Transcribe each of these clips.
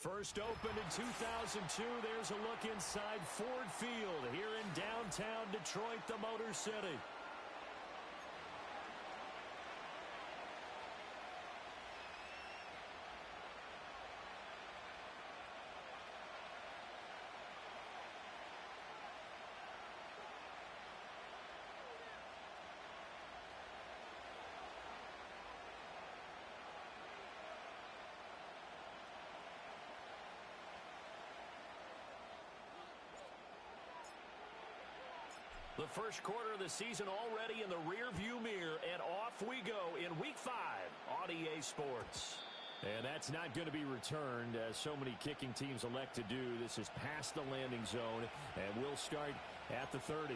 First opened in 2002, there's a look inside Ford Field here in downtown Detroit, the Motor City. The first quarter of the season already in the rearview mirror, and off we go in Week 5 on EA Sports. And that's not going to be returned, as so many kicking teams elect to do. This is past the landing zone, and we'll start at the 30.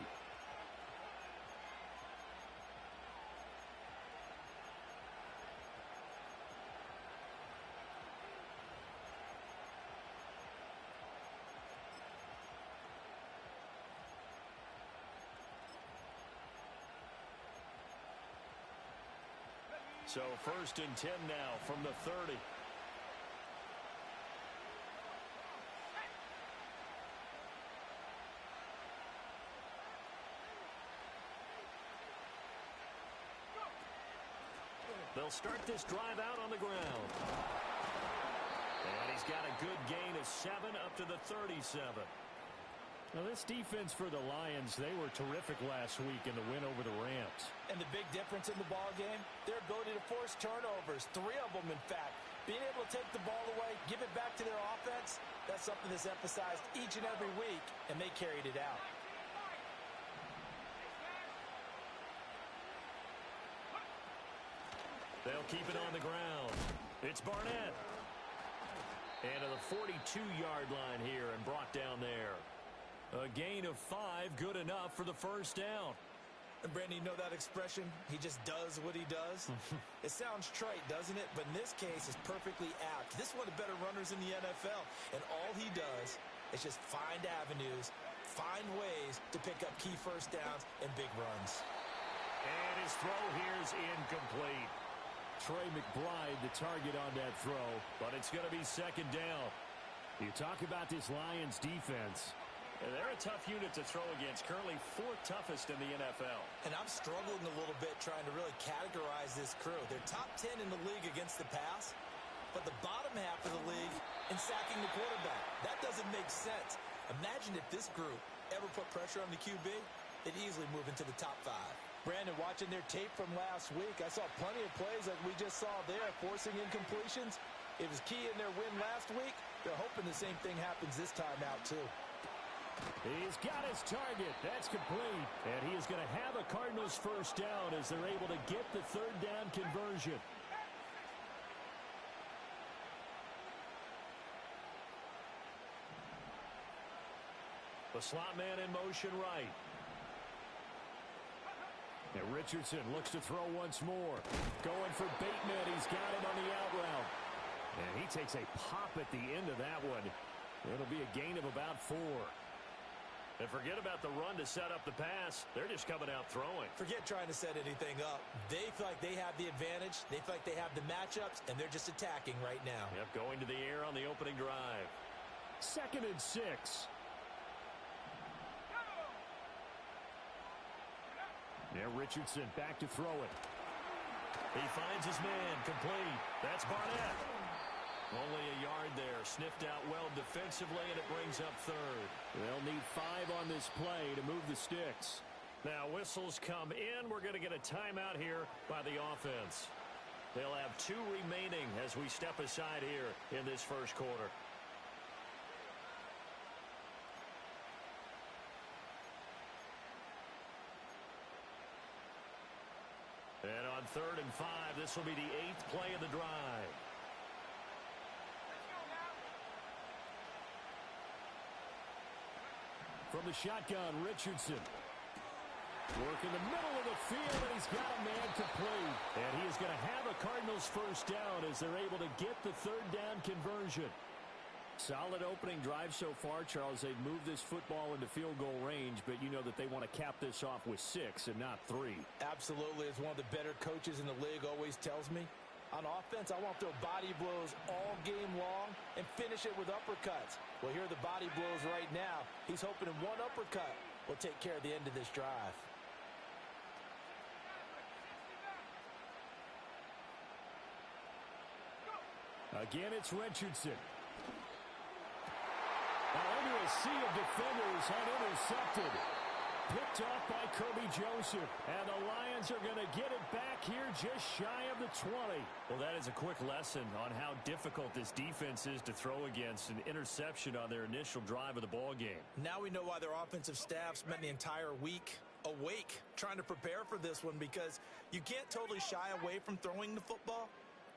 So first and 10 now from the 30. They'll start this drive out on the ground. And he's got a good gain of 7 up to the 37. Now, this defense for the Lions, they were terrific last week in the win over the Rams. And the big difference in the ball game, their ability to force turnovers, 3 of them, in fact. Being able to take the ball away, give it back to their offense, that's something that's emphasized each and every week, and they carried it out. They'll keep it on the ground. It's Barnett. And to the 42-yard line here and brought down there. A gain of 5, good enough for the first down. And Brandon, you know that expression? He just does what he does. It sounds trite, doesn't it? But in this case, it's perfectly apt. This is one of the better runners in the NFL. And all he does is just find avenues, find ways to pick up key first downs and big runs. And his throw here is incomplete. Trey McBride, the target on that throw, but it's going to be second down. You talk about this Lions defense. And they're a tough unit to throw against, currently 4th toughest in the NFL. And I'm struggling a little bit trying to really categorize this crew. They're top 10 in the league against the pass, but the bottom half of the league in sacking the quarterback. That doesn't make sense. Imagine if this group ever put pressure on the QB, they'd easily move into the top 5. Brandon, watching their tape from last week, I saw plenty of plays like we just saw there, forcing incompletions. It was key in their win last week. They're hoping the same thing happens this time out, too. He's got his target. That's complete. And he is going to have a Cardinals first down as they're able to get the 3rd down conversion. The slot man in motion right. And Richardson looks to throw once more. Going for Bateman. He's got him on the out route. And he takes a pop at the end of that one. It'll be a gain of about 4. And forget about the run to set up the pass. They're just coming out throwing. Forget trying to set anything up. They feel like they have the advantage. They feel like they have the matchups, and they're just attacking right now. Yep, going to the air on the opening drive. 2nd and 6. Yeah, Richardson back to throw it. He finds his man, complete. That's Barnett. Only a yard there, sniffed out well defensively, and it brings up 3rd. They'll need 5 on this play to move the sticks. Now whistles come in. We're going to get a timeout here by the offense. They'll have 2 remaining as we step aside here in this first quarter. And on 3rd and 5, this will be the 8th play of the drive. From the shotgun, Richardson. Work in the middle of the field, and he's got a man complete. And he is going to have a Cardinals first down as they're able to get the 3rd down conversion. Solid opening drive so far, Charles. They've moved this football into field goal range, but you know that they want to cap this off with 6 and not 3. Absolutely. As one of the better coaches in the league always tells me, On offense, I want to throw body blows all game long and finish it with uppercuts. Well, here are the body blows right now. He's hoping in one uppercut will take care of the end of this drive. Again, it's Richardson. Now into a sea of defenders, unintercepted. Picked off by Kirby Joseph. And the Lions are going to get it back here just shy of the 20. Well, that is a quick lesson on how difficult this defense is to throw against. An interception on their initial drive of the ball game. Now we know why their offensive staff spent the entire week awake trying to prepare for this one, because you can't totally shy away from throwing the football.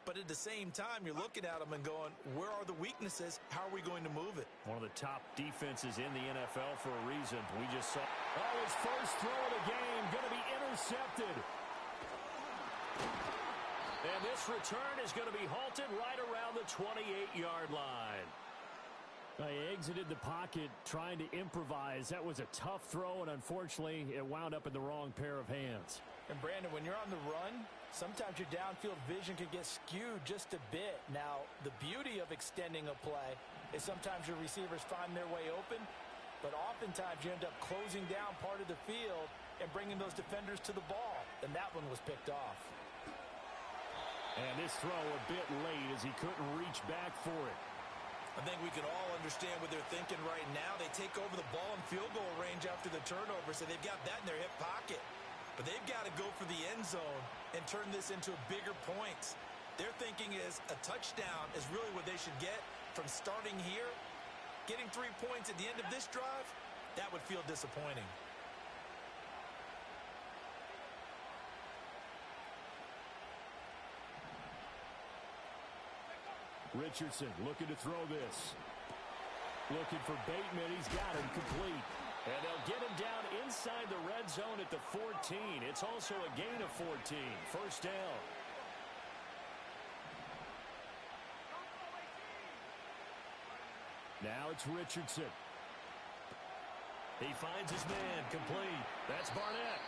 But at the same time, you're looking at them and going, where are the weaknesses? How are we going to move it? One of the top defenses in the NFL for a reason. We just saw his first throw of the game going to be intercepted. And this return is going to be halted right around the 28-yard line. He exited the pocket trying to improvise. That was a tough throw, and unfortunately, it wound up in the wrong pair of hands. And Brandon, when you're on the run, sometimes your downfield vision can get skewed just a bit. Now, the beauty of extending a play is sometimes your receivers find their way open, but oftentimes you end up closing down part of the field and bringing those defenders to the ball. And that one was picked off. And this throw a bit late as he couldn't reach back for it. I think we can all understand what they're thinking right now. They take over the ball in field goal range after the turnover, so they've got that in their hip pocket. But they've got to go for the end zone and turn this into bigger points. Their thinking is a touchdown is really what they should get from starting here. Getting 3 points at the end of this drive, that would feel disappointing. Richardson looking to throw this. Looking for Bateman. He's got him complete. And they'll get him down inside the red zone at the 14. It's also a gain of 14. First down. Now it's Richardson. He finds his man complete. That's Barnett.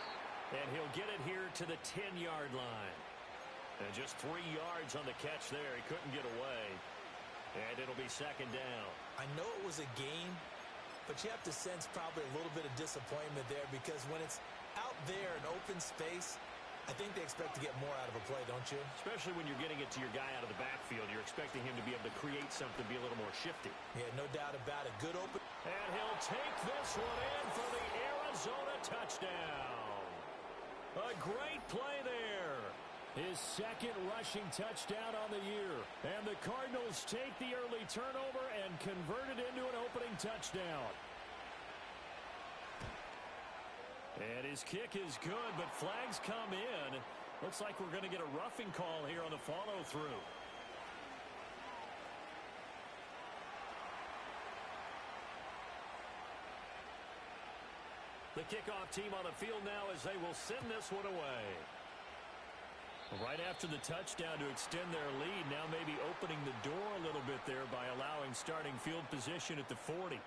And he'll get it here to the 10-yard line. And just 3 yards on the catch there. He couldn't get away. And it'll be second down. I know it was a gain, but you have to sense probably a little bit of disappointment there, because when it's out there in open space, I think they expect to get more out of a play, don't you? Especially when you're getting it to your guy out of the backfield. You're expecting him to be able to create something, be a little more shifty. Yeah, no doubt about it. Good open. And he'll take this one in for the Arizona touchdown. A great play there. His second rushing touchdown on the year. And the Cardinals take the early turnover and convert it into an opening touchdown. And his kick is good, but flags come in. Looks like we're going to get a roughing call here on the follow-through. The kickoff team on the field now as they will send this one away. Right after the touchdown to extend their lead, now maybe opening the door a little bit there by allowing starting field position at the 40.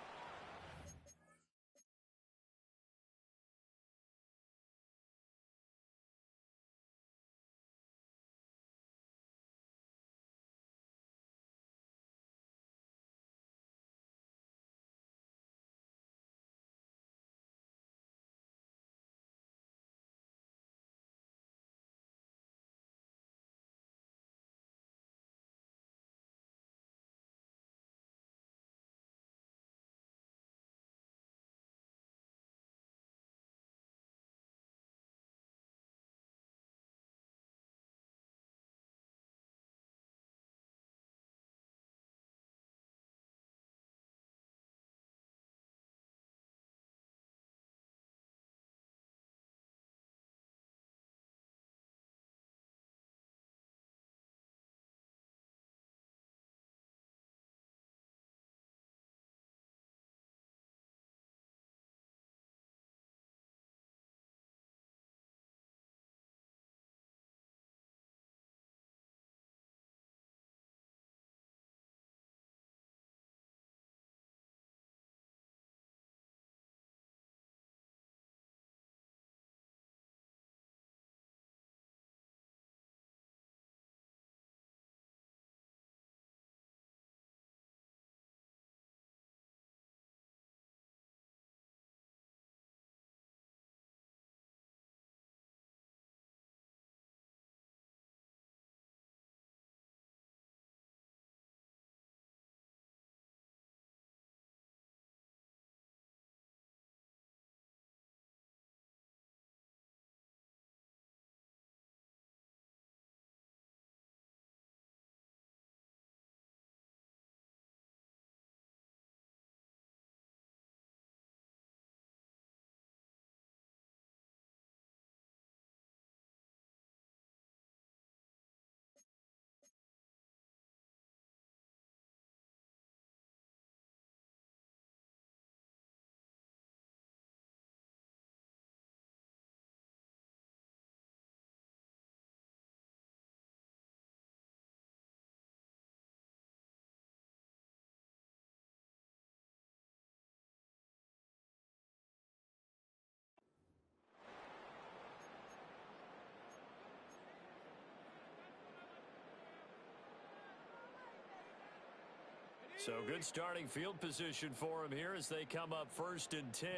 So good starting field position for him here as they come up 1st and 10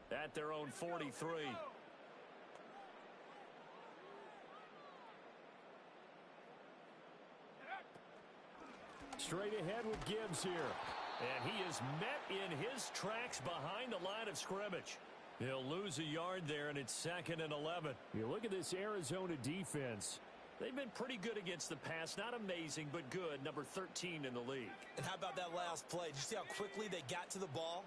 at their own 43. Straight ahead with Gibbs here. And he is met in his tracks behind the line of scrimmage. He'll lose a yard there, and it's 2nd and 11. You look at this Arizona defense. They've been pretty good against the pass. Not amazing, but good. Number 13 in the league. And how about that last play? Did you see how quickly they got to the ball?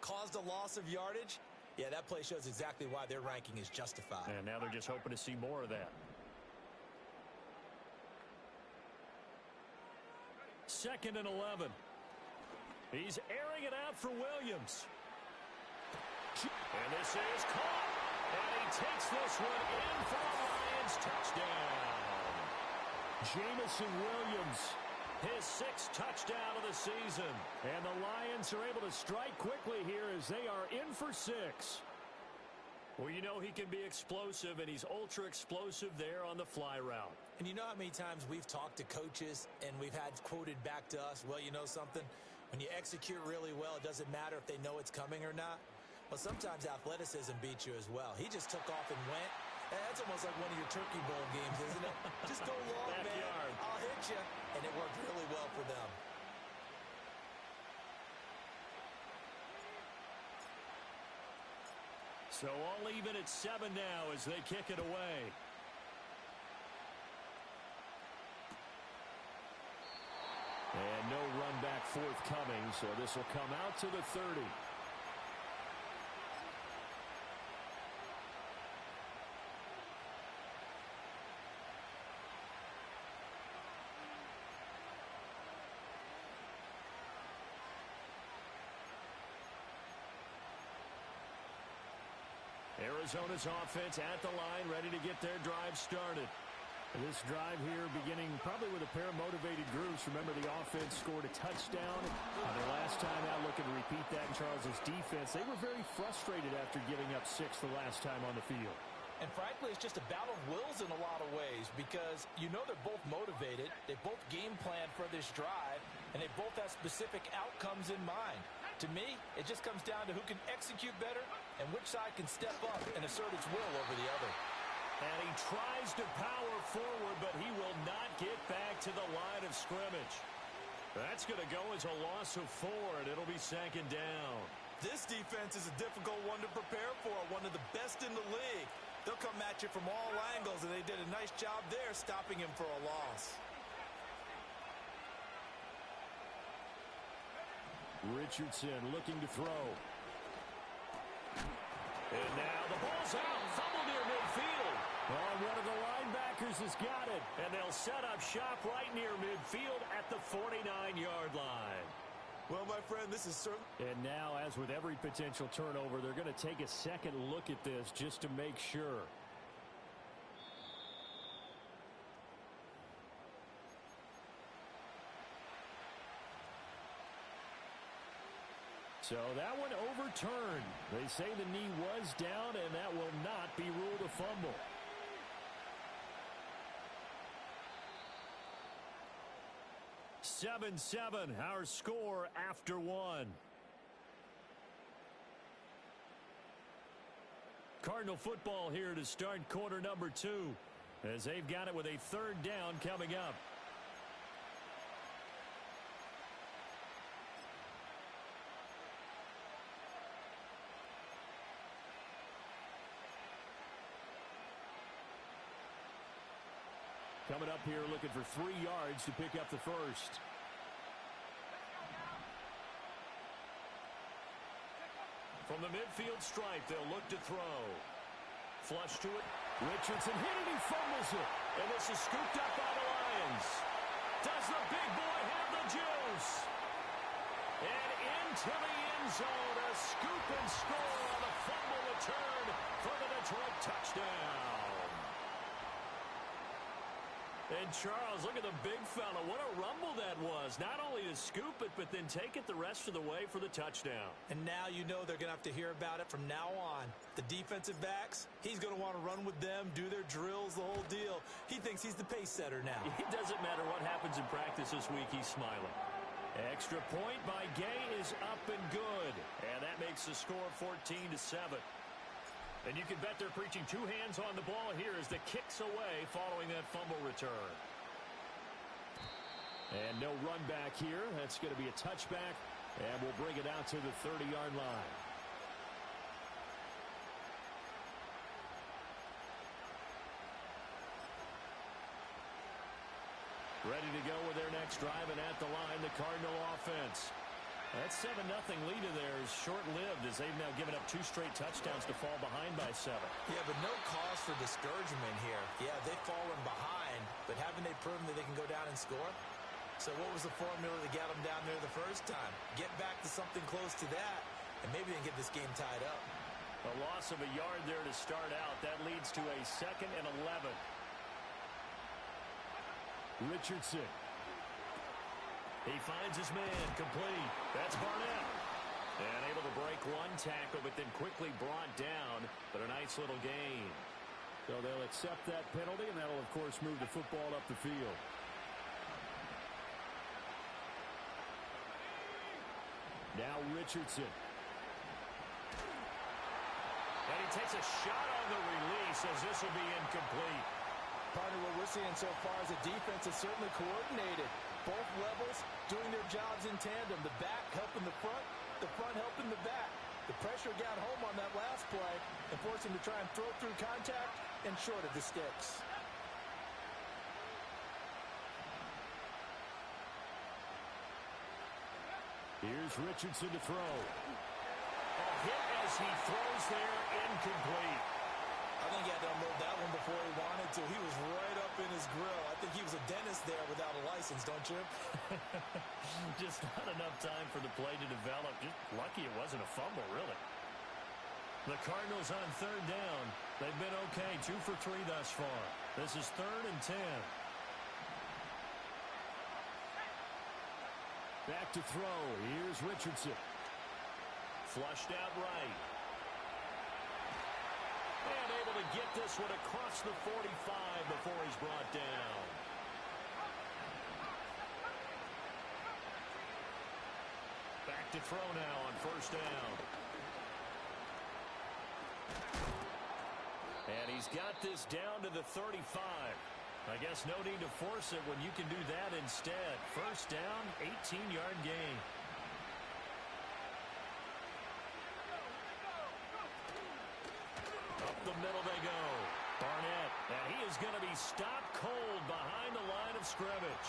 Caused a loss of yardage? Yeah, that play shows exactly why their ranking is justified. And now they're just hoping to see more of that. 2nd and 11. He's airing it out for Williams. And this is caught. And he takes this one in for the Lions. Touchdown. Jamison Williams, his 6th touchdown of the season. And the Lions are able to strike quickly here as they are in for 6. Well, you know he can be explosive, and he's ultra explosive there on the fly route. And you know how many times we've talked to coaches and we've had quoted back to us, well, you know something? When you execute really well, it doesn't matter if they know it's coming or not. Well, sometimes athleticism beats you as well. He just took off and went. That's almost like one of your Turkey Bowl games, isn't it? Just go long, man. I'll hit you. And it worked really well for them. So all even at 7 now as they kick it away. And no run back forthcoming, so this will come out to the 30. Arizona's offense at the line, ready to get their drive started. This drive here beginning probably with a pair of motivated groups. Remember, the offense scored a touchdown. Their last time out, looking to repeat that in Charles's defense. They were very frustrated after giving up 6 the last time on the field. And frankly, it's just a battle of wills in a lot of ways because you know they're both motivated. They both game plan for this drive, and they both have specific outcomes in mind. To me, it just comes down to who can execute better and which side can step up and assert its will over the other. And he tries to power forward, but he will not get back to the line of scrimmage. That's going to go as a loss of 4, and it'll be 2nd down. This defense is a difficult one to prepare for, one of the best in the league. They'll come at you from all angles, and they did a nice job there stopping him for a loss. Richardson looking to throw. And now the ball's out. Fumble near midfield. Oh, one of the linebackers has got it. And they'll set up shop right near midfield at the 49-yard line. Well, my friend, this is certainly... And now, as with every potential turnover, they're going to take a second look at this just to make sure. So that one overturned. They say the knee was down, and that will not be ruled a fumble. Seven, our score after 1. Cardinal football here to start quarter number 2, as they've got it with a 3rd down coming up. Coming up here looking for 3 yards to pick up the first. From the midfield stripe, they'll look to throw. Flush to it. Richardson hit it, he fumbles it. And this is scooped up by the Lions. Does the big boy have the juice? And into the end zone, a scoop and score on a fumble return for the Detroit touchdown. And Charles, look at the big fella. What a rumble that was. Not only to scoop it, but then take it the rest of the way for the touchdown. And now you know they're going to have to hear about it from now on. The defensive backs, he's going to want to run with them, do their drills, the whole deal. He thinks he's the pace setter now. It doesn't matter what happens in practice this week. He's smiling. Extra point by Gay is up and good. And that makes the score 14-7. And you can bet they're preaching two hands on the ball here as the kick's away following that fumble return. And no run back here. That's going to be a touchback. And we'll bring it out to the 30-yard line. Ready to go with their next drive, and at the line, the Cardinal offense. That 7-0 lead of theirs is short-lived as they've now given up 2 straight touchdowns to fall behind by 7. Yeah, but no cause for discouragement here. Yeah, they've fallen behind, but haven't they proven that they can go down and score? So what was the formula to get them down there the first time? Get back to something close to that, and maybe they can get this game tied up. A loss of a yard there to start out. That leads to a 2nd and 11. Richardson. He finds his man complete. That's Barnett. And able to break one tackle, but then quickly brought down. But a nice little gain. So they'll accept that penalty, and that'll, of course, move the football up the field. Now Richardson. And he takes a shot on the release as this will be incomplete. Partner, what we're seeing so far is the defense is certainly coordinated. Both levels doing their jobs in tandem. The back helping the front helping the back. The pressure got home on that last play and forced him to try and throw through contact and short of the sticks. Here's Richardson to throw. A hit as he throws there, incomplete. I think he had to unload that one before he wanted to. He was right up in his grill. I think he was a dentist there without a license, don't you? Just not enough time for the play to develop. Just lucky it wasn't a fumble, really. The Cardinals on 3rd down. They've been okay, 2 for 3 thus far. This is 3rd and 10. Back to throw. Here's Richardson. Flushed out right. And able to get this one across the 45 before he's brought down. Back to throw now on 1st down. And he's got this down to the 35. I guess no need to force it when you can do that instead. 1st down, 18-yard gain. Up the middle they go. Barnett, and he is going to be stopped cold behind the line of scrimmage.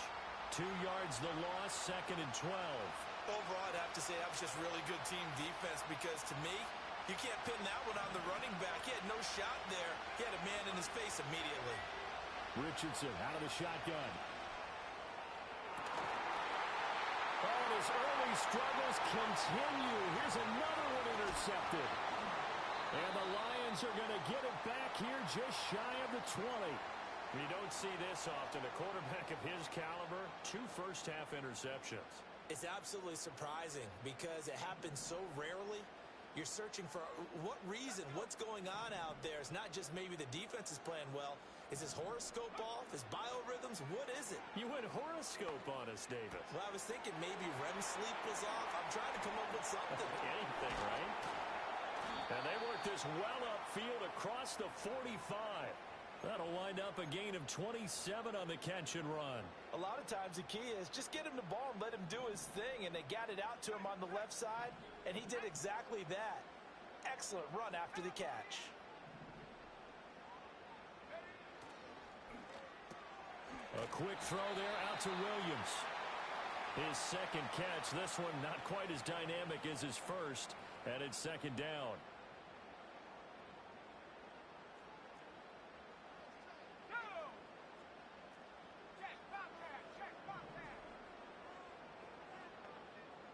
2 yards the loss, 2nd and 12. Overall, I'd have to say that was just really good team defense because to me, you can't pin that one on the running back. He had no shot there. He had a man in his face immediately. Richardson out of the shotgun. Oh, and his early struggles continue. Here's another one intercepted. And the Lions are going to get it back here just shy of the 20. You don't see this often. A quarterback of his caliber, 2 first-half interceptions. It's absolutely surprising because it happens so rarely. You're searching for what reason, what's going on out there. It's not just maybe the defense is playing well. Is his horoscope off? His biorhythms? What is it? You went horoscope on us, David. Well, I was thinking maybe REM sleep was off. I'm trying to come up with something. Anything, right? And they work this well upfield across the 45. That'll wind up a gain of 27 on the catch and run. A lot of times the key is just get him the ball and let him do his thing, and they got it out to him on the left side, and he did exactly that. Excellent run after the catch. A quick throw there out to Williams. His 2nd catch. This one not quite as dynamic as his first, and it's 2nd down.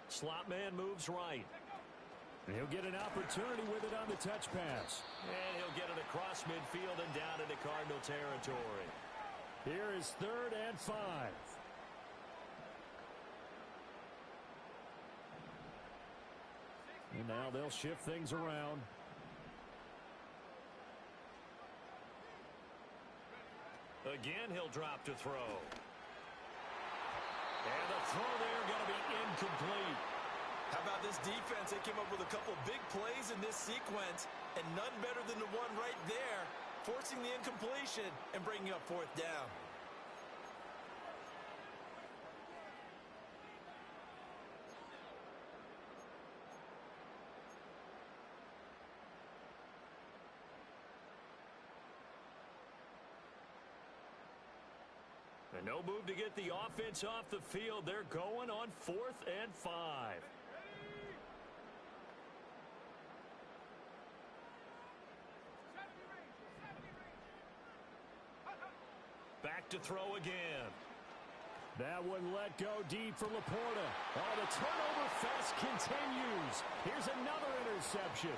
Slot man moves right. And he'll get an opportunity with it on the touch pass. And he'll get it across midfield and down into Cardinal territory. Here is 3rd and 5. And now they'll shift things around. Again, he'll drop to throw. And the throw there going to be incomplete. How about this defense? They came up with a couple big plays in this sequence, and none better than the one right there, forcing the incompletion and bringing up fourth down. And no move to get the offense off the field. They're going on 4th and 5. Back to throw again. That one let go deep for Laporta. Oh, the turnover fest continues. Here's another interception.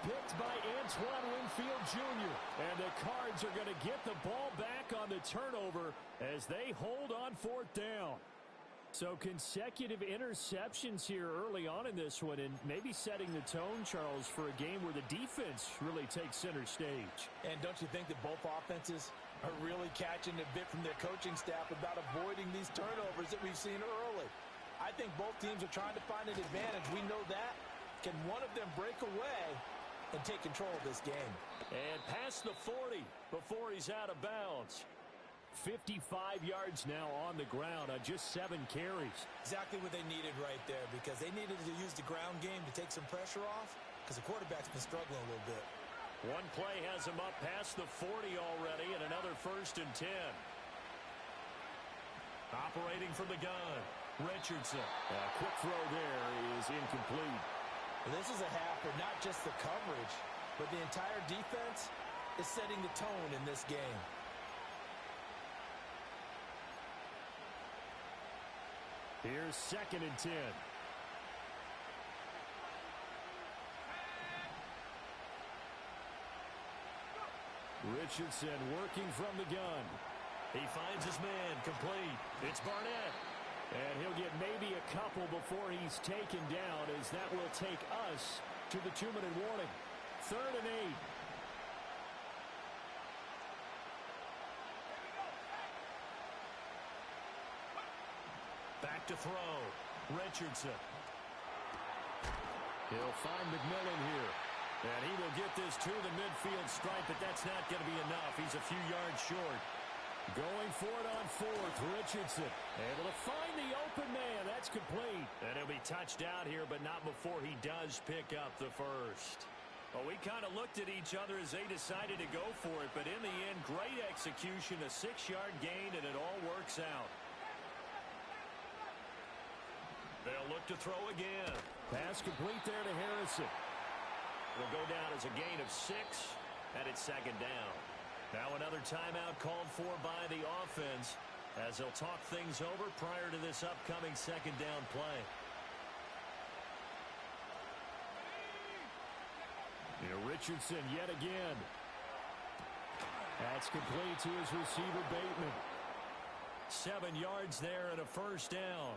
Picked by Antoine Winfield Jr. And the Cards are going to get the ball back on the turnover as they hold on 4th down. So consecutive interceptions here early on in this one, and maybe setting the tone, Charles, for a game where the defense really takes center stage. And don't you think that both offenses are really catching a bit from their coaching staff about avoiding these turnovers that we've seen early? I think both teams are trying to find an advantage. We know that. Can one of them break away and take control of this game? And past the 40 before he's out of bounds. 55 yards now on the ground on just 7 carries. Exactly what they needed right there, because they needed to use the ground game to take some pressure off, because the quarterback's been struggling a little bit. One play has him up past the 40 already, and another 1st and 10. Operating from the gun, Richardson. A quick throw there is incomplete. This is a half where not just the coverage, but the entire defense is setting the tone in this game. Here's 2nd and 10. Richardson working from the gun. He finds his man complete. It's Barnett. And he'll get maybe a couple before he's taken down, as that will take us to the 2-minute warning. 3rd and 8. Back to throw. Richardson. He'll find McMillan here. And he will get this to the midfield stripe, but that's not going to be enough. He's a few yards short. Going for it on 4th, Richardson. Able to find the open man. That's complete. And he'll be touched out here, but not before he does pick up the first. Well, we kind of looked at each other as they decided to go for it, but in the end, great execution, a 6-yard gain, and it all works out. They'll look to throw again. Pass complete there to Harrison. It'll go down as a gain of 6, and it's 2nd down. Now another timeout called for by the offense as they'll talk things over prior to this upcoming 2nd down play. Here Richardson yet again. That's complete to his receiver, Bateman. 7 yards there and a 1st down.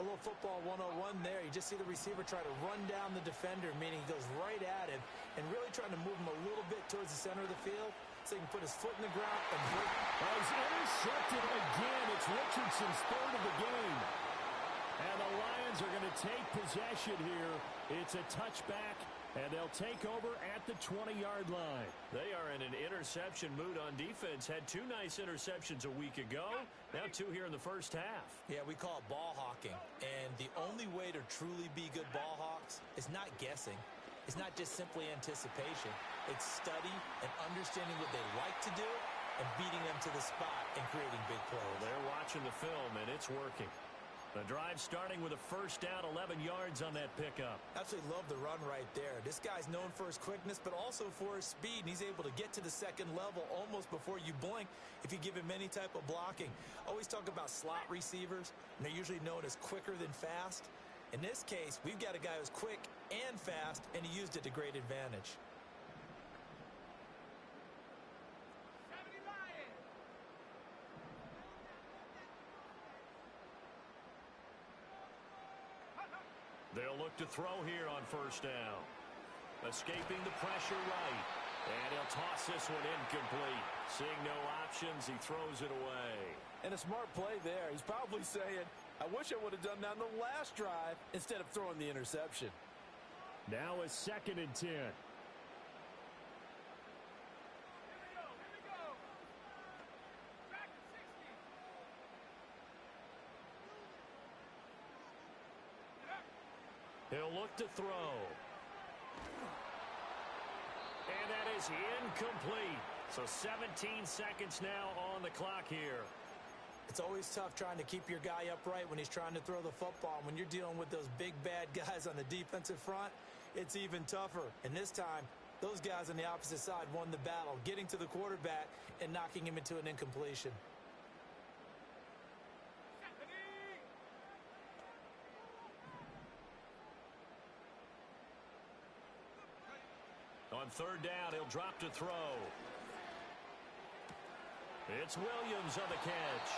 A little football 101 there. You just see the receiver try to run down the defender, meaning he goes right at him and really trying to move him a little bit towards the center of the field so he can put his foot in the ground and break. Oh, he's intercepted again. It's Richardson's 3rd of the game. And the Lions are going to take possession here. It's a touchback, and they'll take over at the 20-yard line. They are in an interception mood on defense. Had 2 nice interceptions a week ago. Now 2 here in the first half. Yeah, we call it ball hawking. And the only way to truly be good ball hawks is not guessing. It's not just simply anticipation. It's study and understanding what they like to do and beating them to the spot and creating big plays. They're watching the film, and it's working. The drive starting with a 1st down, 11 yards on that pickup. Absolutely love the run right there. This guy's known for his quickness, but also for his speed. And he's able to get to the 2nd level almost before you blink if you give him any type of blocking. Always talk about slot receivers, and they're usually known as quicker than fast. In this case, we've got a guy who's quick and fast, and he used it to great advantage. They'll look to throw here on 1st down. Escaping the pressure right. And he'll toss this one incomplete. Seeing no options, he throws it away. And a smart play there. He's probably saying, I wish I would have done that on the last drive instead of throwing the interception. Now a 2nd and 10. He'll look to throw. And that is incomplete. So 17 seconds now on the clock here. It's always tough trying to keep your guy upright when he's trying to throw the football. When you're dealing with those big, bad guys on the defensive front, it's even tougher. And this time, those guys on the opposite side won the battle, getting to the quarterback and knocking him into an incompletion. On 3rd down, he'll drop to throw. It's Williams on the catch.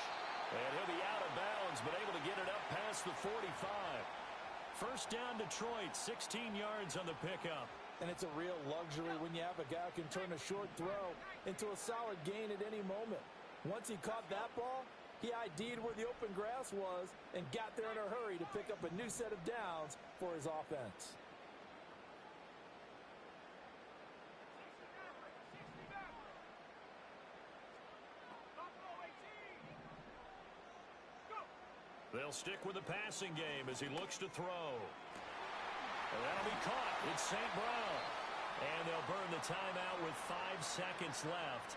And he'll be out of bounds, but able to get it up past the 45. 1st down, Detroit, 16 yards on the pickup. And it's a real luxury when you have a guy who can turn a short throw into a solid gain at any moment. Once he caught that ball, he ID'd where the open grass was and got there in a hurry to pick up a new set of downs for his offense. They'll stick with the passing game as he looks to throw. And that'll be caught. It's St. Brown. And they'll burn the timeout with 5 seconds left.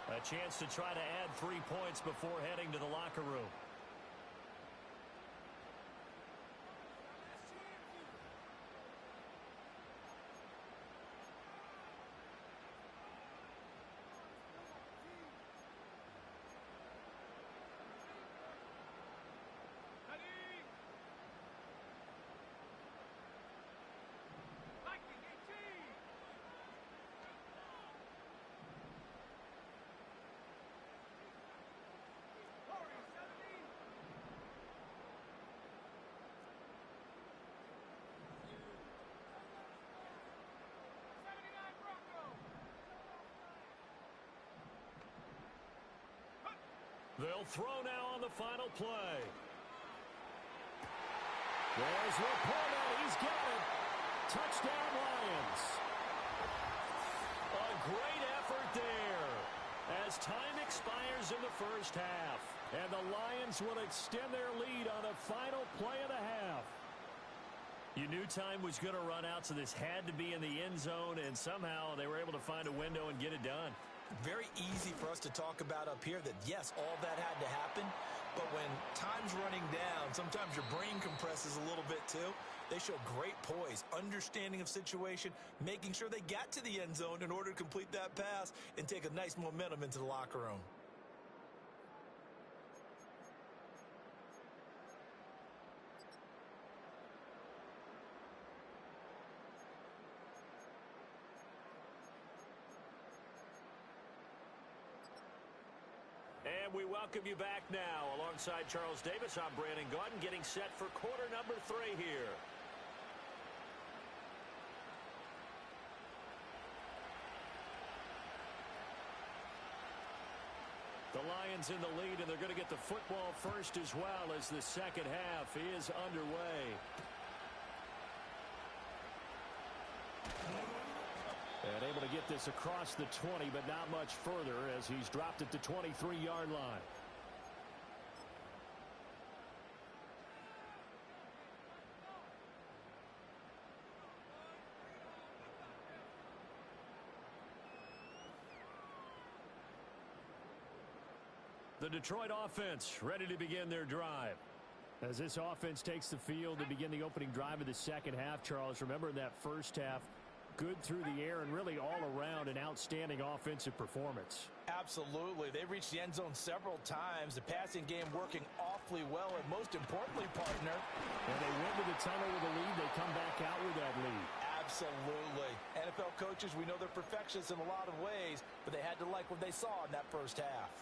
A chance to try to add 3 points before heading to the locker room. They'll throw now on the final play. There's Laporta. He's got it. Touchdown, Lions. A great effort there as time expires in the 1st half. And the Lions will extend their lead on the final play of the half. You knew time was going to run out, so this had to be in the end zone, and somehow they were able to find a window and get it done. Very easy for us to talk about up here that, yes, all that had to happen. But when time's running down, sometimes your brain compresses a little bit too. They show great poise, understanding of situation, making sure they got to the end zone in order to complete that pass and take a nice momentum into the locker room. And we welcome you back now. Alongside Charles Davis, I'm Brandon Gaudin, getting set for quarter number 3 here. The Lions in the lead, and they're going to get the football first as well as the 2nd half is underway. And able to get this across the 20, but not much further as he's dropped it to 23-yard line. The Detroit offense ready to begin their drive. As this offense takes the field to begin the opening drive of the 2nd half, Charles, remember in that 1st half, good through the air and really all around an outstanding offensive performance. Absolutely. They reached the end zone several times. The passing game working awfully well, and most importantly, partner, and they went to the tunnel with a lead. They come back out with that lead. Absolutely. NFL coaches, we know they're perfectionists in a lot of ways, but they had to like what they saw in that 1st half.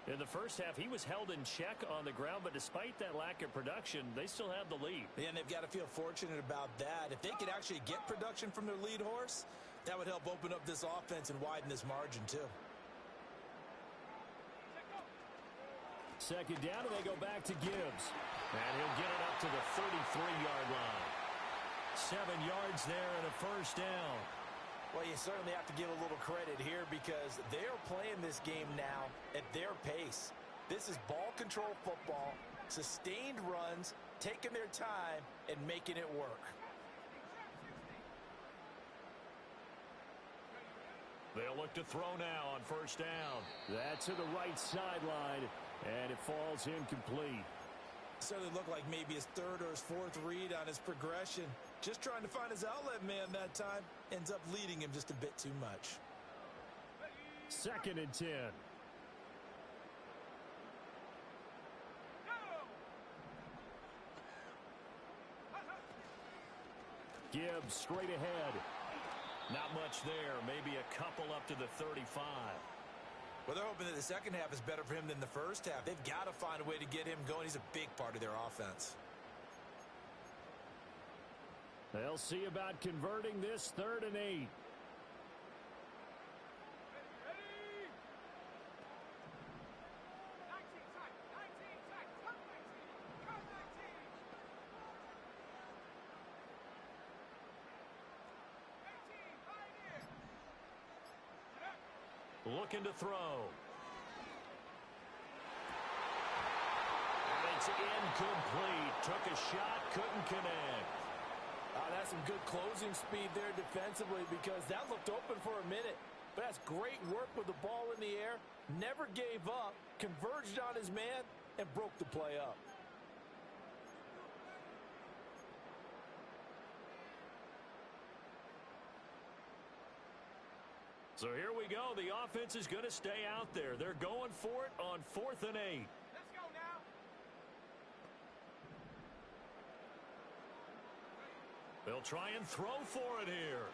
In the 1st half, he was held in check on the ground, but despite that lack of production, they still have the lead. And they've got to feel fortunate about that. If they could actually get production from their lead horse, that would help open up this offense and widen this margin too. 2nd down, and they go back to Gibbs. And he'll get it up to the 33-yard line. 7 yards there and a first down. Well, you certainly have to give a little credit here because they are playing this game now at their pace. This is ball control football, sustained runs, taking their time, and making it work. They'll look to throw now on first down. That's to the right sideline, and it falls incomplete. Certainly looked like maybe his third or his fourth read on his progression. Just trying to find his outlet man that time. Ends up leading him just a bit too much. 2nd and 10. Gibbs straight ahead. Not much there. Maybe a couple up to the 35. Well, they're hoping that the second half is better for him than the first half. They've got to find a way to get him going. He's a big part of their offense. They'll see about converting this 3rd and 8. Looking to throw. And it's incomplete. Took a shot, couldn't connect. That's some good closing speed there defensively because that looked open for a minute. But that's great work with the ball in the air. Never gave up, converged on his man, and broke the play up. So here we go. The offense is going to stay out there. They're going for it on 4th and 8. Let's go now. They'll try and throw for it here.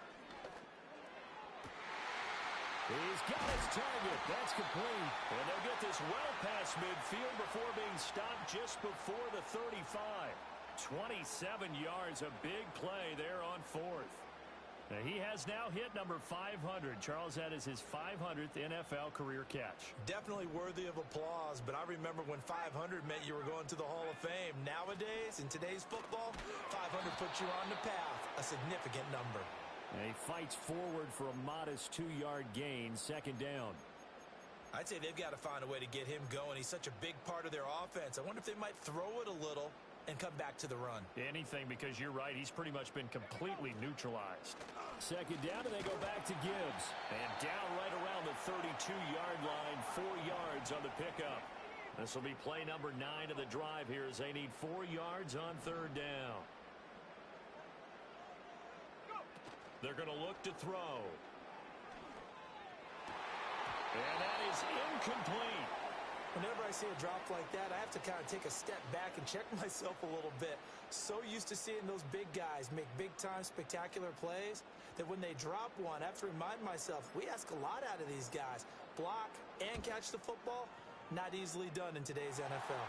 He's got his target. That's complete. And they'll get this well past midfield before being stopped just before the 35. 27 yards, a big play there on 4th. Now, he has now hit number 500. Charles, that is his 500th NFL career catch. Definitely worthy of applause, but I remember when 500 meant you were going to the Hall of Fame. Nowadays, in today's football, 500 puts you on the path, a significant number. And he fights forward for a modest 2-yard gain, 2nd down. I'd say they've got to find a way to get him going. He's such a big part of their offense. I wonder if they might throw it a little and come back to the run. Anything, because you're right, he's pretty much been completely neutralized. 2nd down, and they go back to Gibbs. And down right around the 32-yard line, 4 yards on the pickup. This will be play number 9 of the drive here as they need 4 yards on 3rd down. They're going to look to throw. And that is incomplete. Whenever I see a drop like that, I have to kind of take a step back and check myself a little bit. So used to seeing those big guys make big-time spectacular plays that when they drop one, I have to remind myself, we ask a lot out of these guys. Block and catch the football, not easily done in today's NFL.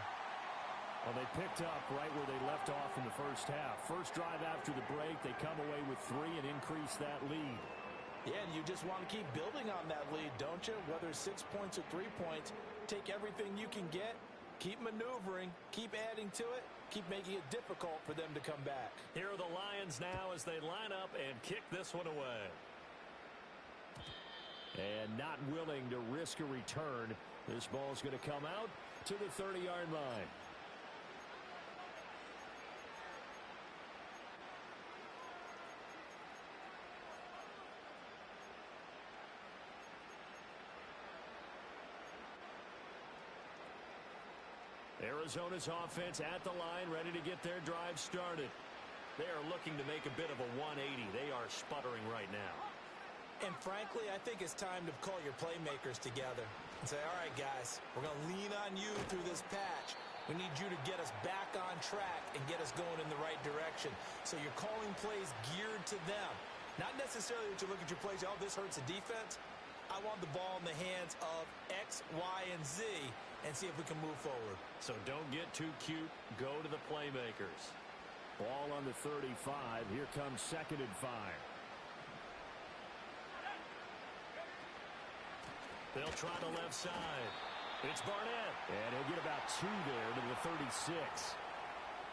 Well, they picked up right where they left off in the first half. First drive after the break, they come away with 3 and increase that lead. Yeah, and you just want to keep building on that lead, don't you? Whether it's 6 points or 3 points, take everything you can get, keep maneuvering, keep adding to it, keep making it difficult for them to come back. Here are the Lions now as they line up and kick this one away. And not willing to risk a return, this ball's going to come out to the 30-yard line. Arizona's offense at the line, ready to get their drive started. They are looking to make a bit of a 180. They are sputtering right now. And frankly, I think it's time to call your playmakers together and say, all right, guys, we're going to lean on you through this patch. We need you to get us back on track and get us going in the right direction. So you're calling plays geared to them. Not necessarily that you look at your plays, oh, this hurts the defense. I want the ball in the hands of X, Y, and Z and see if we can move forward. So don't get too cute. Go to the playmakers. Ball on the 35. Here comes 2nd and 5. They'll try the left side. It's Barnett. And he'll get about 2 there to the 36.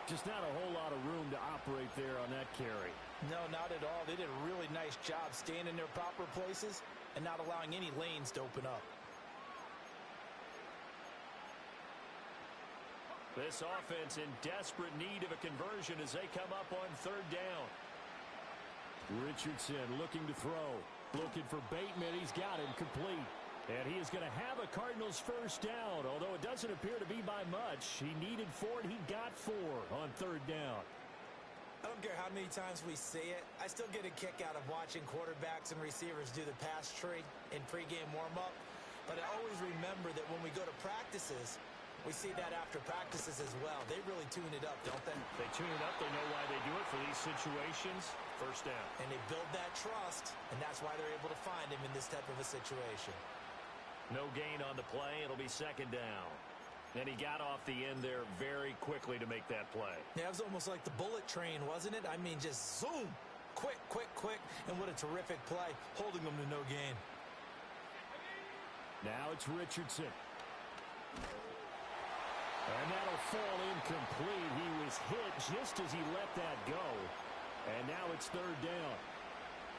Just not a whole lot of room to operate there on that carry. No, not at all. They did a really nice job staying in their proper places and not allowing any lanes to open up. This offense in desperate need of a conversion as they come up on third down. Richardson looking to throw. Looking for Bateman. He's got him complete. And he is going to have a Cardinals first down, although it doesn't appear to be by much. He needed 4, and he got 4 on third down. I don't care how many times we see it. I still get a kick out of watching quarterbacks and receivers do the pass tree in pregame warm-up. But I always remember that when we go to practices, we see that after practices as well. They really tune it up, don't they? They tune it up. They know why they do it for these situations. First down. And they build that trust, and that's why they're able to find him in this type of a situation. No gain on the play. It'll be second down. And he got off the end there very quickly to make that play. Yeah, it was almost like the bullet train, wasn't it? I mean, just zoom. Quick, quick, quick. And what a terrific play, holding them to no gain. Now it's Richardson. And that'll fall incomplete. He was hit just as he let that go. And now it's third down.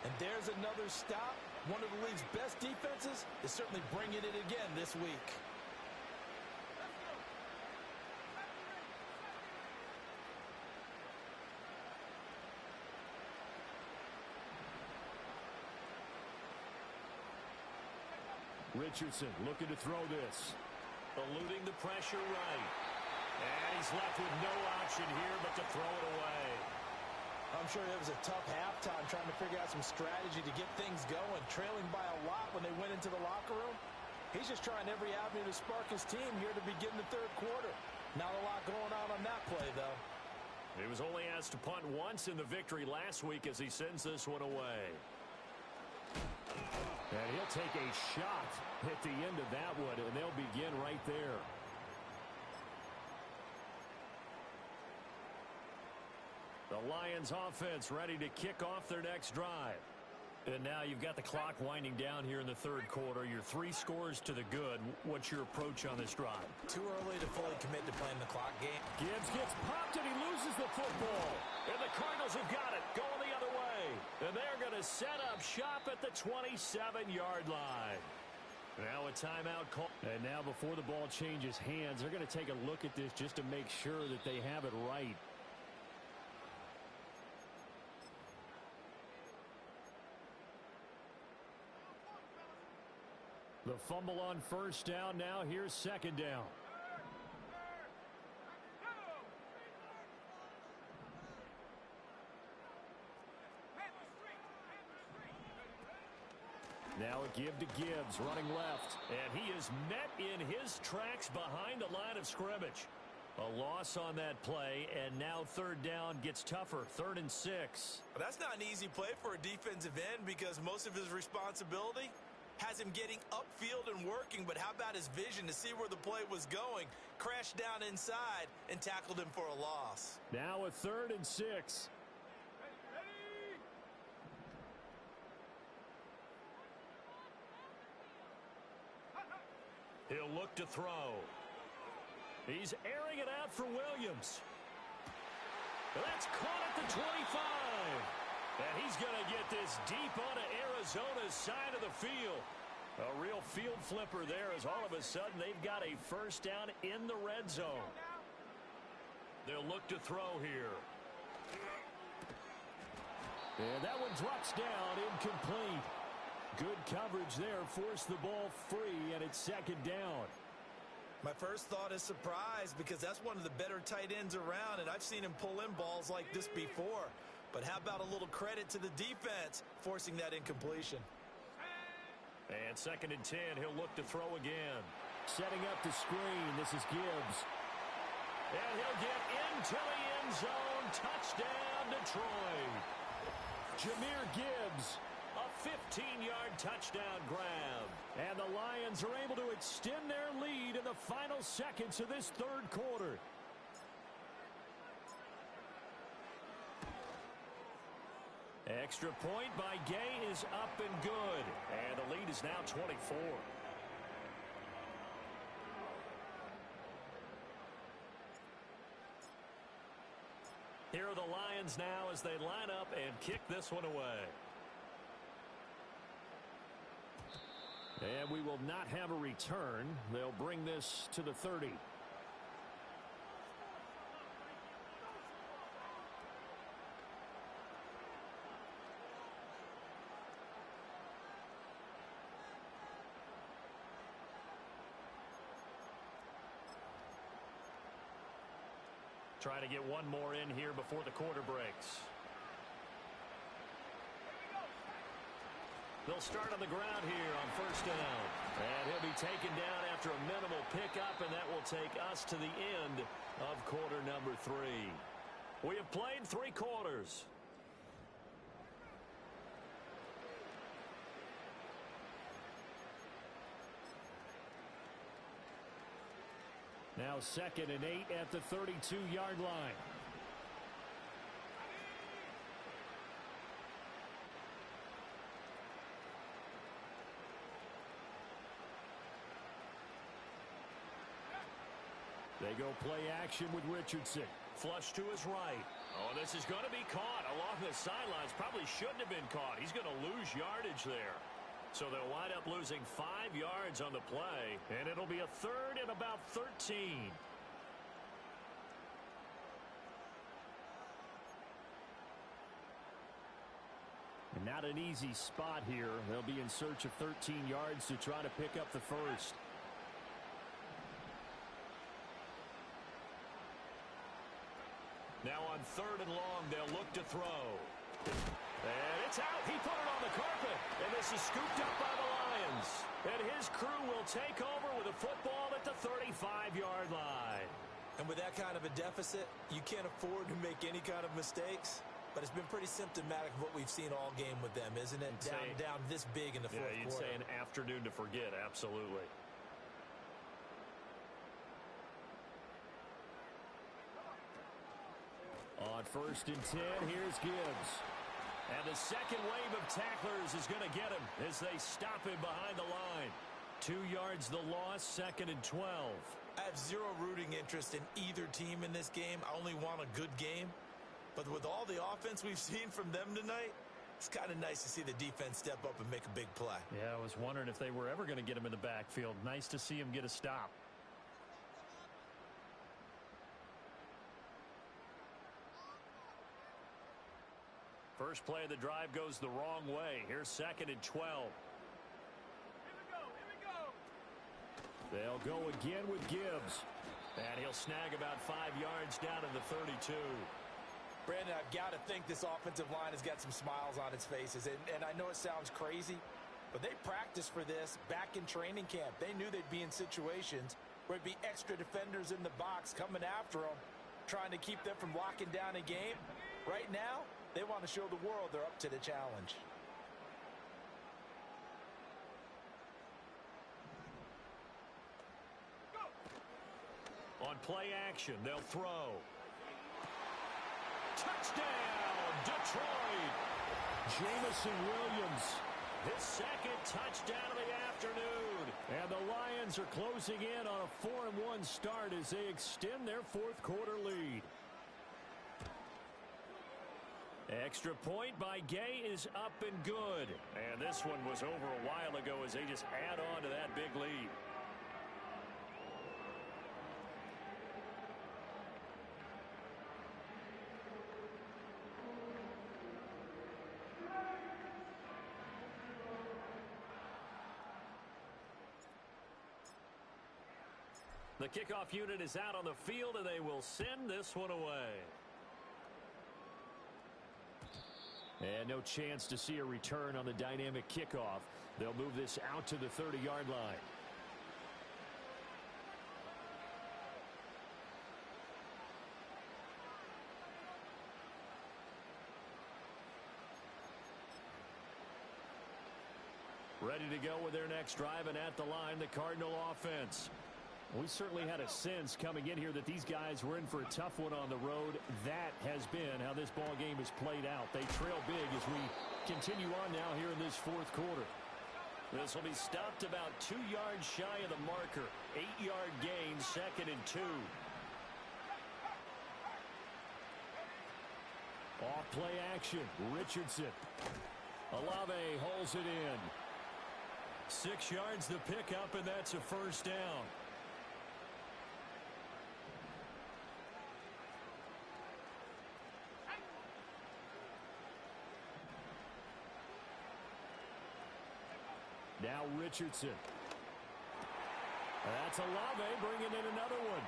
And there's another stop. One of the league's best defenses is certainly bringing it again this week. Richardson looking to throw this. Eluding the pressure right. And he's left with no option here but to throw it away. I'm sure it was a tough halftime trying to figure out some strategy to get things going. Trailing by a lot when they went into the locker room. He's just trying every avenue to spark his team here to begin the third quarter. Not a lot going on that play, though. He was only asked to punt once in the victory last week as he sends this one away. And he'll take a shot at the end of that one, and they'll begin right there. The Lions offense ready to kick off their next drive. And now you've got the clock winding down here in the third quarter. Your 3 scores to the good. What's your approach on this drive? Too early to fully commit to playing the clock game. Gibbs gets popped and he loses the football. And the Cardinals have got it, going the other way. And they're going to set up shop at the 27-yard line. Now a timeout call. And now before the ball changes hands, they're going to take a look at this just to make sure that they have it right. The fumble on first down. Now here's second down. Now a give to Gibbs, running left. And he is met in his tracks behind the line of scrimmage. A loss on that play, and now third down gets tougher. 3rd and 6. Well, that's not an easy play for a defensive end because most of his responsibility has him getting upfield and working, but how about his vision to see where the play was going? Crashed down inside and tackled him for a loss. Now a 3rd and 6. He'll look to throw. He's airing it out for Williams. That's caught at the 25. And he's going to get this deep onto Arizona's side of the field. A real field flipper there as all of a sudden they've got a first down in the red zone. They'll look to throw here. And that one drops down, incomplete. Good coverage there, forced the ball free, and it's second down. My first thought is surprise because that's one of the better tight ends around, and I've seen him pull in balls like this before. But how about a little credit to the defense forcing that incompletion? And 2nd and 10, he'll look to throw again. Setting up the screen, this is Gibbs. And he'll get into the end zone. Touchdown, Detroit. Jahmyr Gibbs, a 15-yard touchdown grab. And the Lions are able to extend their lead in the final seconds of this third quarter. Extra point by Gay is up and good. And the lead is now 24. stands now as they line up and kick this one away. And we will not have a return. They'll bring this to the 30. Try to get one more in here before the quarter breaks. They'll start on the ground here on first down. And he'll be taken down after a minimal pickup, and that will take us to the end of quarter number 3. We have played 3 quarters. Now 2nd and 8 at the 32-yard line. They go play action with Richardson. Flush to his right. Oh, this is going to be caught along the sidelines. Probably shouldn't have been caught. He's going to lose yardage there. So they'll wind up losing 5 yards on the play, and it'll be a 3rd and about 13. And not an easy spot here. They'll be in search of 13 yards to try to pick up the first. Now on 3rd and long, they'll look to throw. And it's out. He put it on the carpet. And this is scooped up by the Lions. And his crew will take over with a football at the 35-yard line. And with that kind of a deficit, you can't afford to make any kind of mistakes. But it's been pretty symptomatic of what we've seen all game with them, isn't it? Down this big in the fourth quarter. Yeah, you'd say an afternoon to forget. Absolutely. On 1st and 10, here's Gibbs. And the second wave of tacklers is going to get him as they stop him behind the line. 2 yards the loss, 2nd and 12. I have zero rooting interest in either team in this game. I only want a good game. But with all the offense we've seen from them tonight, it's kind of nice to see the defense step up and make a big play. Yeah, I was wondering if they were ever going to get him in the backfield. Nice to see him get a stop. First play of the drive goes the wrong way. Here's 2nd and 12. Here we go. They'll go again with Gibbs. And he'll snag about 5 yards down to the 32. Brandon, I've got to think this offensive line has got some smiles on its faces. And I know it sounds crazy, but they practiced for this back in training camp. They knew they'd be in situations where it'd be extra defenders in the box coming after them, trying to keep them from locking down a game. Right now, they want to show the world they're up to the challenge. On play action, they'll throw. Touchdown, Detroit! Jamison Williams, his 2nd touchdown of the afternoon. And the Lions are closing in on a 4-1 start as they extend their 4th quarter lead. Extra point by Gay is up and good. And this one was over a while ago as they just add on to that big lead. The kickoff unit is out on the field, and they will send this one away. And no chance to see a return on the dynamic kickoff. They'll move this out to the 30-yard line. Ready to go with their next drive, and at the line, the Cardinal offense. We certainly had a sense coming in here that these guys were in for a tough one on the road. That has been how this ball game has played out. They trail big as we continue on now here in this 4th quarter. This will be stopped about 2 yards shy of the marker. 8-yard gain, 2nd and 2. Off play action. Richardson. Olave holds it in. 6 yards to pick up, and that's a first down. Now Richardson. That's Olave bringing in another one.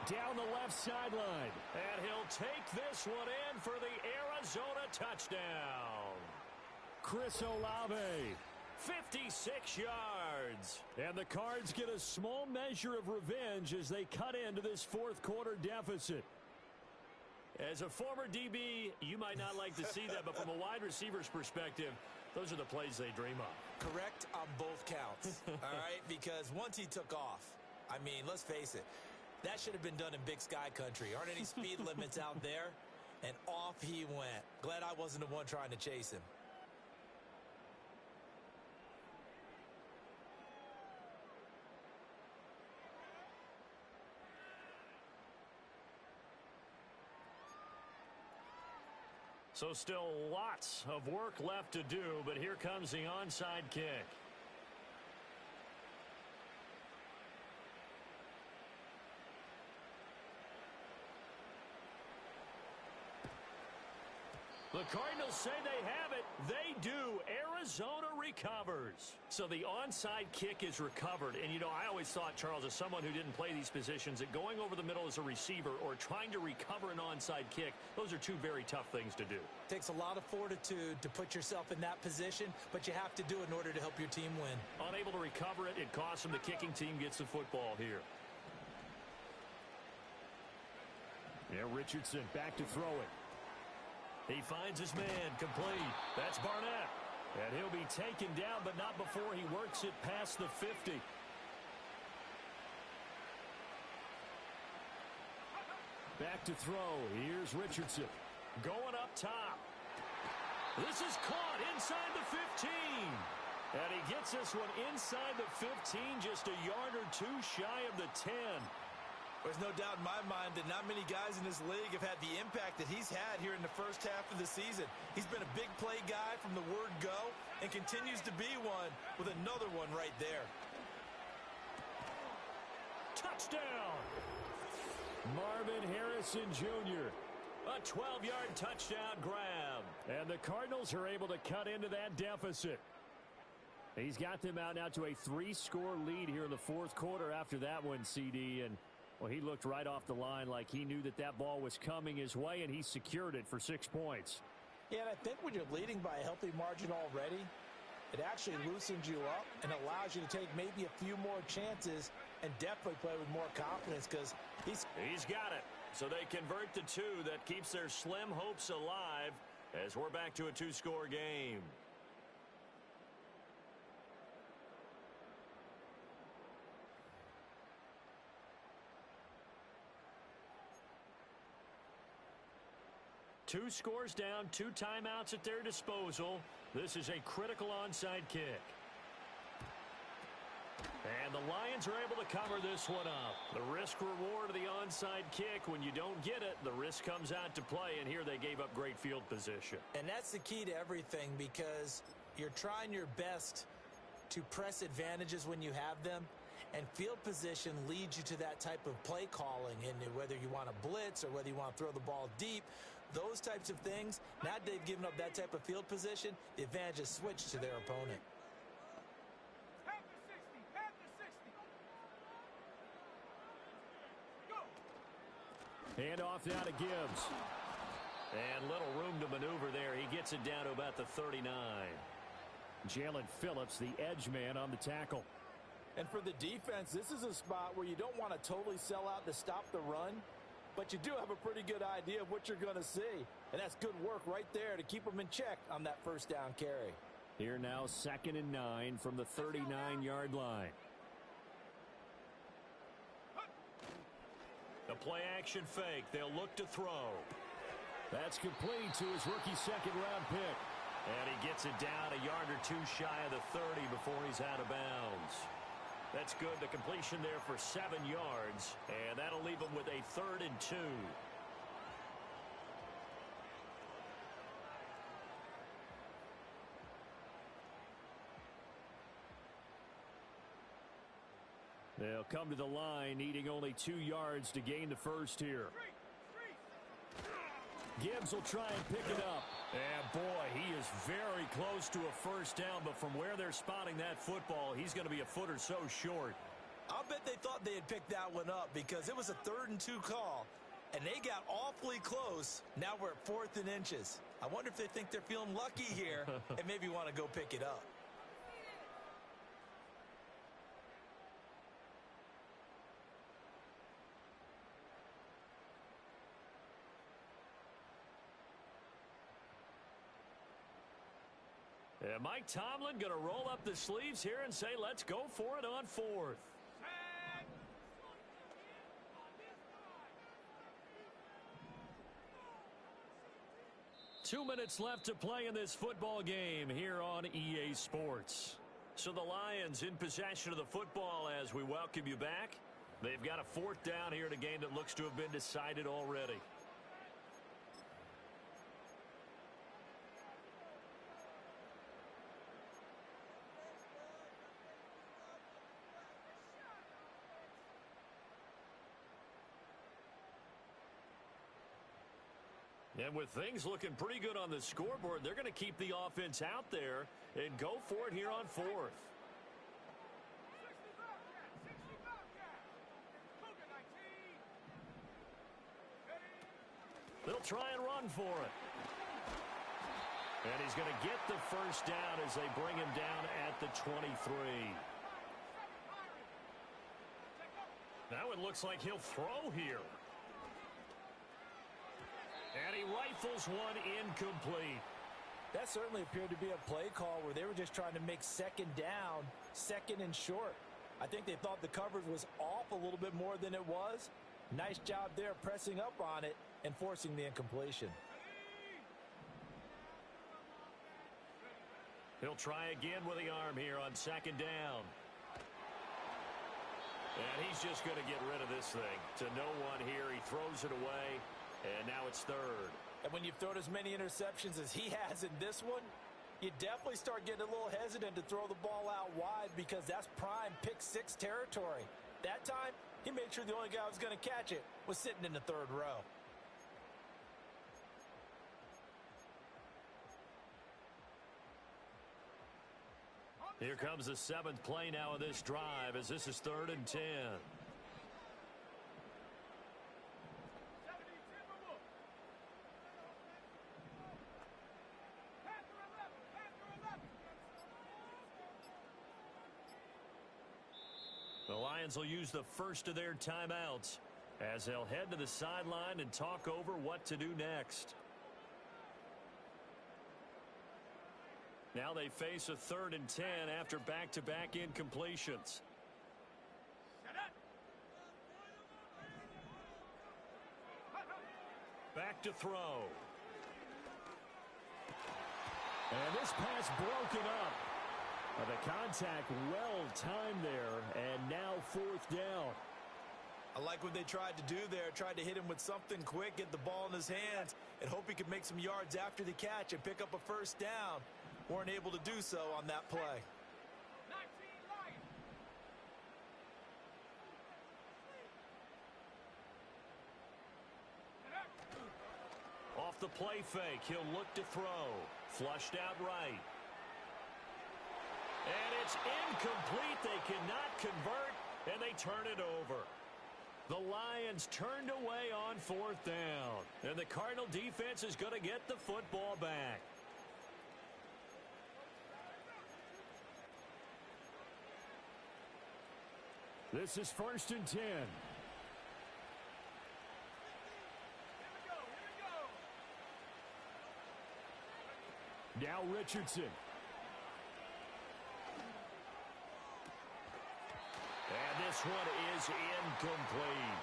Down the left sideline. And he'll take this one in for the Arizona touchdown. Chris Olave, 56 yards. And the Cards get a small measure of revenge as they cut into this fourth quarter deficit. As a former DB, you might not like to see that, but from a wide receiver's perspective, those are the plays they dream of. Correct on both counts, all right? Because once he took off, I mean, let's face it, that should have been done in Big Sky country. Aren't any speed limits out there? And off he went. Glad I wasn't the one trying to chase him. So still lots of work left to do, but here comes the onside kick. The Cardinals say they have it. They do. Arizona recovers. So the onside kick is recovered. And, you know, I always thought, Charles, as someone who didn't play these positions, that going over the middle as a receiver or trying to recover an onside kick, those are two very tough things to do. Takes a lot of fortitude to put yourself in that position, but you have to do it in order to help your team win. Unable to recover it, it costs them. The kicking team gets the football here. Yeah, Richardson back to throw it. He finds his man, complete. That's Barnett. And he'll be taken down, but not before he works it past the 50. Back to throw. Here's Richardson. Going up top. This is caught inside the 15. And he gets this one inside the 15, just a yard or two shy of the 10. There's no doubt in my mind that not many guys in this league have had the impact that he's had here in the first half of the season. He's been a big play guy from the word go and continues to be one with another one right there. Touchdown! Marvin Harrison Jr. A 12-yard touchdown grab. And the Cardinals are able to cut into that deficit. He's got them out now to a 3-score lead here in the fourth quarter after that one, CD. And well, he looked right off the line like he knew that that ball was coming his way, and he secured it for 6 points. Yeah, and I think when you're leading by a healthy margin already, it actually loosens you up and allows you to take maybe a few more chances and definitely play with more confidence because he's got it. So they convert the 2. That keeps their slim hopes alive as we're back to a 2-score game. Two scores down, 2 timeouts at their disposal. This is a critical onside kick. And the Lions are able to cover this one up. The risk-reward of the onside kick, when you don't get it, the risk comes out to play, and here they gave up great field position. And that's the key to everything because you're trying your best to press advantages when you have them, and field position leads you to that type of play calling, and whether you want to blitz or whether you want to throw the ball deep, those types of things, now that they've given up that type of field position, the advantage is switched to their opponent. Hand off now to Gibbs. And little room to maneuver there. He gets it down to about the 39. Jalen Phillips, the edge man on the tackle. And for the defense, this is a spot where you don't want to totally sell out to stop the run, but you do have a pretty good idea of what you're going to see. And that's good work right there to keep them in check on that first down carry. Here now, 2nd and 9 from the 39-yard line. The play-action fake. They'll look to throw. That's complete to his rookie second-round pick. And he gets it down a yard or 2 shy of the 30 before he's out of bounds. That's good. The completion there for 7 yards. And that'll leave him with a 3rd and 2. They'll come to the line, needing only 2 yards to gain the first here. Gibbs will try and pick it up. And, boy, he is very close to a first down, but from where they're spotting that football, he's going to be a foot or so short. I'll bet they thought they had picked that one up because it was a 3rd and 2 call, and they got awfully close. Now we're at 4th and inches. I wonder if they think they're feeling lucky here and maybe want to go pick it up. And Mike Tomlin going to roll up the sleeves here and say, let's go for it on 4th. 2 minutes left to play in this football game here on EA Sports. So the Lions in possession of the football as we welcome you back. They've got a 4th down here in a game that looks to have been decided already. And with things looking pretty good on the scoreboard, they're going to keep the offense out there and go for it here on 4th. They'll try and run for it. And he's going to get the first down as they bring him down at the 23. Now it looks like he'll throw here. And he rifles one incomplete. That certainly appeared to be a play call where they were just trying to make 2nd down, 2nd and short. I think they thought the coverage was off a little bit more than it was. Nice job there pressing up on it and forcing the incompletion. He'll try again with the arm here on 2nd down. And he's just going to get rid of this thing to no one here. He throws it away, and now it's 3rd. And when you've thrown as many interceptions as he has in this one, you definitely start getting a little hesitant to throw the ball out wide because that's prime pick 6 territory. That time, he made sure the only guy who was going to catch it was sitting in the 3rd row. Here comes the 7th play now of this drive as this is 3rd and 10. The Lions will use the first of their timeouts as they'll head to the sideline and talk over what to do next. Now they face a 3rd and 10 after back-to-back incompletions. Back to throw. And this pass broken up. The contact well timed there, and now 4th down. I like what they tried to do there, tried to hit him with something quick, get the ball in his hands, and hope he could make some yards after the catch and pick up a first down. Weren't able to do so on that play. Off the play fake, he'll look to throw. Flushed out right. And it's incomplete. They cannot convert, and they turn it over. The Lions turned away on 4th down. And the Cardinal defense is going to get the football back. This is 1st and 10. Now Richardson. And this one is incomplete.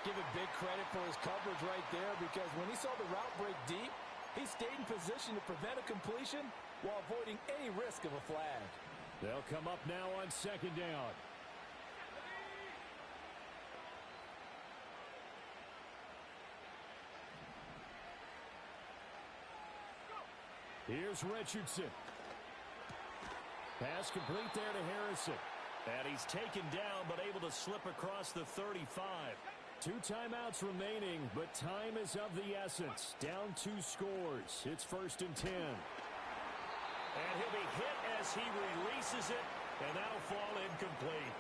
Give it big credit for his coverage right there because when he saw the route break deep, he stayed in position to prevent a completion while avoiding any risk of a flag. They'll come up now on 2nd down. Here's Richardson. Pass complete there to Harrison. And he's taken down, but able to slip across the 35. 2 timeouts remaining, but time is of the essence. Down 2 scores. It's 1st and 10. And he'll be hit as he releases it, and that'll fall incomplete.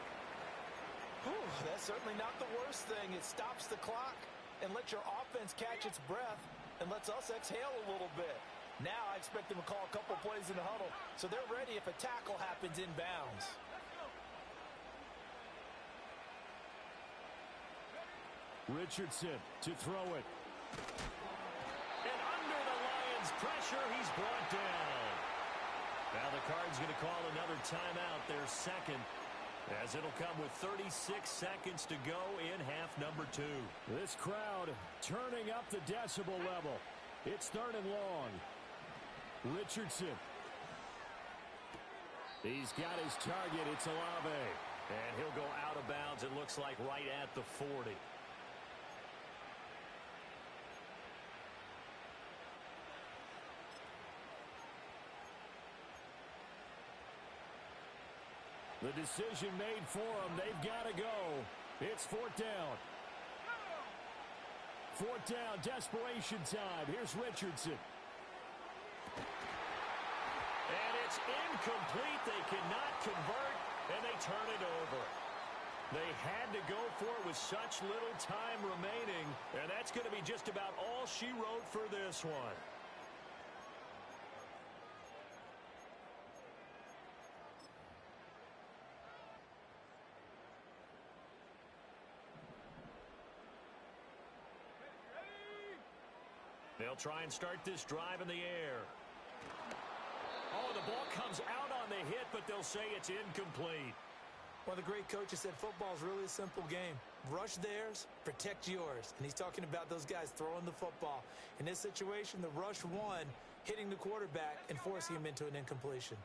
Whew, that's certainly not the worst thing. It stops the clock and lets your offense catch its breath and lets us exhale a little bit. Now I expect them to call a couple plays in the huddle, so they're ready if a tackle happens inbounds. Richardson to throw it. And under the Lions' pressure, he's brought down. Now the Cards going to call another timeout, their second, as it'll come with 36 seconds to go in half number 2. This crowd turning up the decibel level. It's 3rd and long. Richardson. He's got his target. It's Olave. And he'll go out of bounds, it looks like, right at the 40. The decision made for them. They've got to go. It's 4th down. 4th down, desperation time. Here's Richardson. And it's incomplete. They cannot convert, and they turn it over. They had to go for it with such little time remaining, and that's going to be just about all she wrote for this one. They'll try and start this drive in the air. Oh, the ball comes out on the hit, but they'll say it's incomplete. One of the great coaches said football is really a simple game. Rush theirs, protect yours. And he's talking about those guys throwing the football. In this situation, the rush won, hitting the quarterback and forcing him into an incompletion.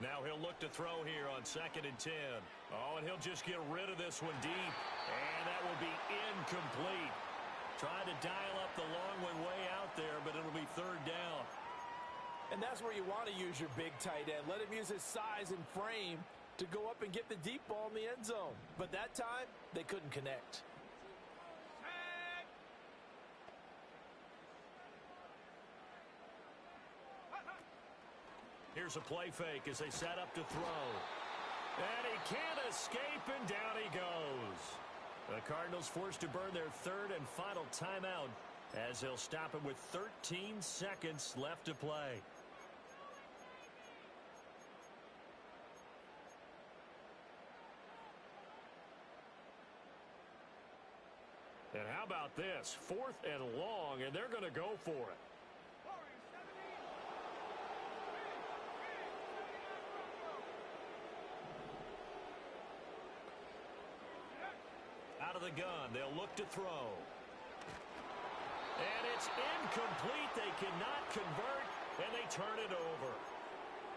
Now he'll look to throw here on 2nd and 10. Oh, and he'll just get rid of this one deep. And that will be incomplete. Trying to dial up the long one way out there, but it'll be 3rd down. And that's where you want to use your big tight end. Let him use his size and frame to go up and get the deep ball in the end zone. But that time, they couldn't connect. Here's a play fake as they set up to throw. And he can't escape, and down he goes. The Cardinals forced to burn their 3rd and final timeout as they'll stop it with 13 seconds left to play. And how about this? 4th and long, and they're going to go for it. Out of the gun, they'll look to throw. And it's incomplete. They cannot convert, and they turn it over.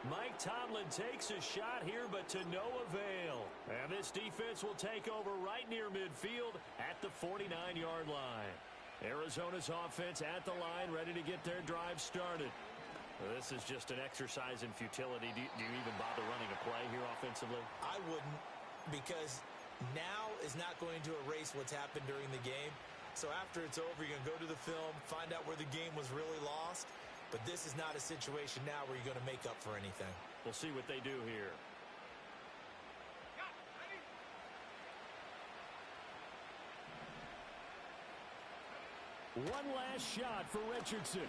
Mike Tomlin takes a shot here, but to no avail. And this defense will take over right near midfield at the 49-yard line. Arizona's offense at the line, ready to get their drive started. This is just an exercise in futility. Do you even bother running a play here offensively? I wouldn't, because now is not going to erase what's happened during the game. So after it's over, you're going to go to the film, find out where the game was really lost. But this is not a situation now where you're going to make up for anything. We'll see what they do here. One last shot for Richardson.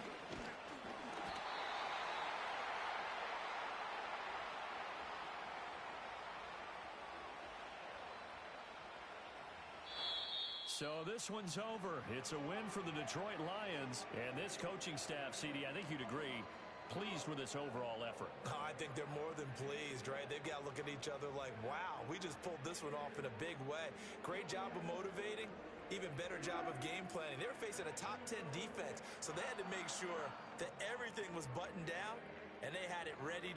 So this one's over. It's a win for the Detroit Lions. And this coaching staff, CD, I think you'd agree, pleased with this overall effort. Oh, I think they're more than pleased, right? They've got to look at each other like, wow, we just pulled this one off in a big way. Great job of motivating. Even better job of game planning. They were facing a top 10 defense, so they had to make sure that everything was buttoned down, and they had it ready